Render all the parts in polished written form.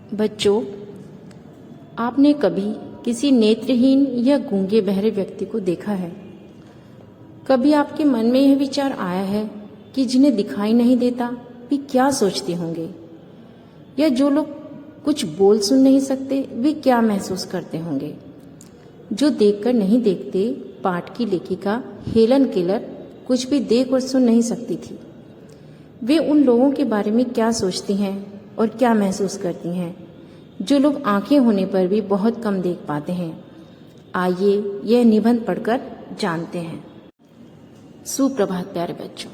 बच्चों, आपने कभी किसी नेत्रहीन या गूंगे बहरे व्यक्ति को देखा है? कभी आपके मन में यह विचार आया है कि जिन्हें दिखाई नहीं देता वे क्या सोचते होंगे, या जो लोग कुछ बोल सुन नहीं सकते वे क्या महसूस करते होंगे? जो देखकर नहीं देखते पाठ की लेखिका हेलन केलर कुछ भी देख और सुन नहीं सकती थी। वे उन लोगों के बारे में क्या सोचती हैं और क्या महसूस करती हैं जो लोग आंखें होने पर भी बहुत कम देख पाते हैं। आइए यह निबंध पढ़कर जानते हैं। सुप्रभात प्यारे बच्चों,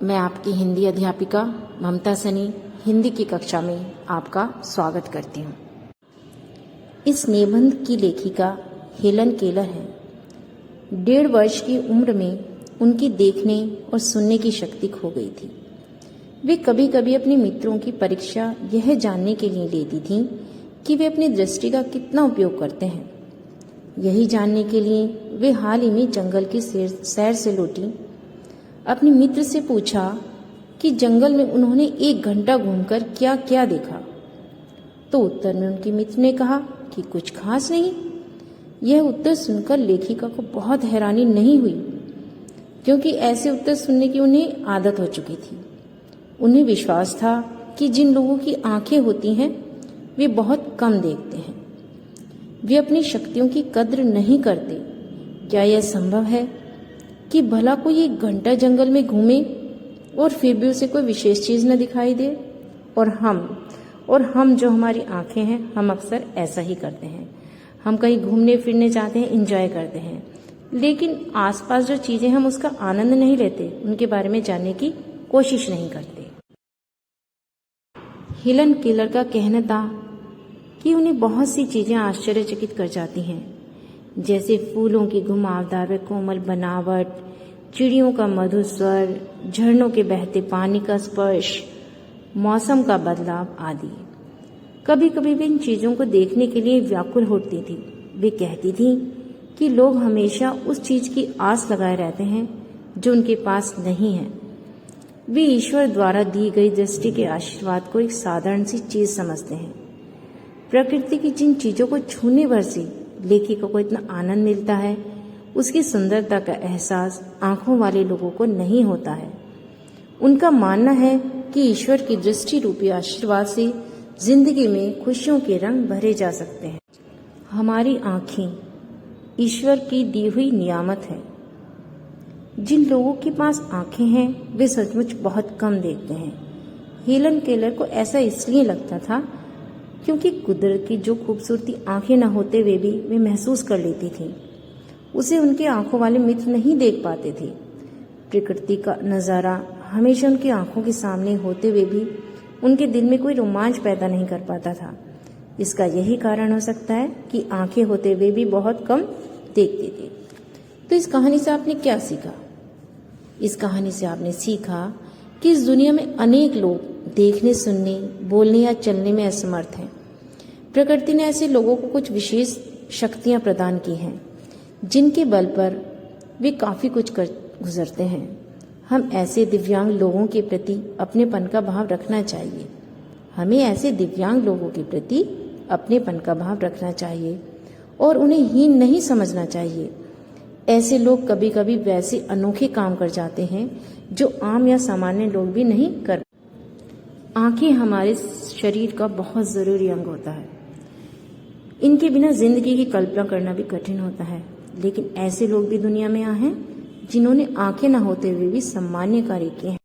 मैं आपकी हिंदी अध्यापिका ममता सनी हिंदी की कक्षा में आपका स्वागत करती हूँ। इस निबंध की लेखिका हेलन केलर है। 1.5 वर्ष की उम्र में उनकी देखने और सुनने की शक्ति खो गई थी। वे कभी कभी अपने मित्रों की परीक्षा यह जानने के लिए लेती थीं कि वे अपनी दृष्टि का कितना उपयोग करते हैं। यही जानने के लिए वे हाल ही में जंगल की सैर से लौटी। अपने मित्र से पूछा कि जंगल में उन्होंने 1 घंटा घूमकर क्या क्या देखा। तो उत्तर में उनके मित्र ने कहा कि कुछ खास नहीं। यह उत्तर सुनकर लेखिका को बहुत हैरानी नहीं हुई, क्योंकि ऐसे उत्तर सुनने की उन्हें आदत हो चुकी थी। उन्हें विश्वास था कि जिन लोगों की आंखें होती हैं वे बहुत कम देखते हैं। वे अपनी शक्तियों की कद्र नहीं करते। क्या यह संभव है कि भला कोई 1 घंटा जंगल में घूमे और फिर भी उसे कोई विशेष चीज़ न दिखाई दे? और हम जो हमारी आंखें हैं, हम अक्सर ऐसा ही करते हैं। हम कहीं घूमने फिरने जाते हैं, एंजॉय करते हैं, लेकिन आसपास जो चीज़ें हम उसका आनंद नहीं लेते, उनके बारे में जानने की कोशिश नहीं करते। हेलन केलर का कहना था कि उन्हें बहुत सी चीज़ें आश्चर्यचकित कर जाती हैं, जैसे फूलों की घुमावदार व कोमल बनावट, चिड़ियों का मधुर स्वर, झरनों के बहते पानी का स्पर्श, मौसम का बदलाव आदि। कभी कभी वे इन चीज़ों को देखने के लिए व्याकुल होती थी। वे कहती थीं कि लोग हमेशा उस चीज़ की आस लगाए रहते हैं जो उनके पास नहीं है। वे ईश्वर द्वारा दी गई दृष्टि के आशीर्वाद को एक साधारण सी चीज़ समझते हैं। प्रकृति की जिन चीज़ों को छूने भर से लेखिका को इतना आनंद मिलता है, उसकी सुंदरता का एहसास आंखों वाले लोगों को नहीं होता है। उनका मानना है कि ईश्वर की दृष्टि रूपी आशीर्वाद से जिंदगी में खुशियों के रंग भरे जा सकते हैं। हमारी आँखें ईश्वर की दी हुई नियामत है। जिन लोगों के पास आंखें हैं वे सचमुच बहुत कम देखते हैं। हेलन केलर को ऐसा इसलिए लगता था क्योंकि कुदरत की जो खूबसूरती आंखें न होते हुए भी वे महसूस कर लेती थी, उसे उनके आंखों वाले मित्र नहीं देख पाते थे। प्रकृति का नज़ारा हमेशा उनकी आंखों के सामने होते हुए भी उनके दिल में कोई रोमांच पैदा नहीं कर पाता था। इसका यही कारण हो सकता है कि आंखें होते हुए भी बहुत कम देखते थे। तो इस कहानी से आपने क्या सीखा? इस कहानी से आपने सीखा कि इस दुनिया में अनेक लोग देखने, सुनने, बोलने या चलने में असमर्थ हैं। प्रकृति ने ऐसे लोगों को कुछ विशेष शक्तियां प्रदान की हैं, जिनके बल पर वे काफ़ी कुछ कर गुजरते हैं। हम ऐसे दिव्यांग लोगों के प्रति अपनेपन का भाव रखना चाहिए। हमें ऐसे दिव्यांग लोगों के प्रति अपनेपन का भाव रखना चाहिए और उन्हें हीन नहीं समझना चाहिए। ऐसे लोग कभी कभी वैसे अनोखे काम कर जाते हैं जो आम या सामान्य लोग भी नहीं कर। आंखें हमारे शरीर का बहुत ज़रूरी अंग होता है। इनके बिना जिंदगी की कल्पना करना भी कठिन होता है, लेकिन ऐसे लोग भी दुनिया में आए हैं जिन्होंने आंखें न होते हुए भी सम्मान्य कार्य किए हैं।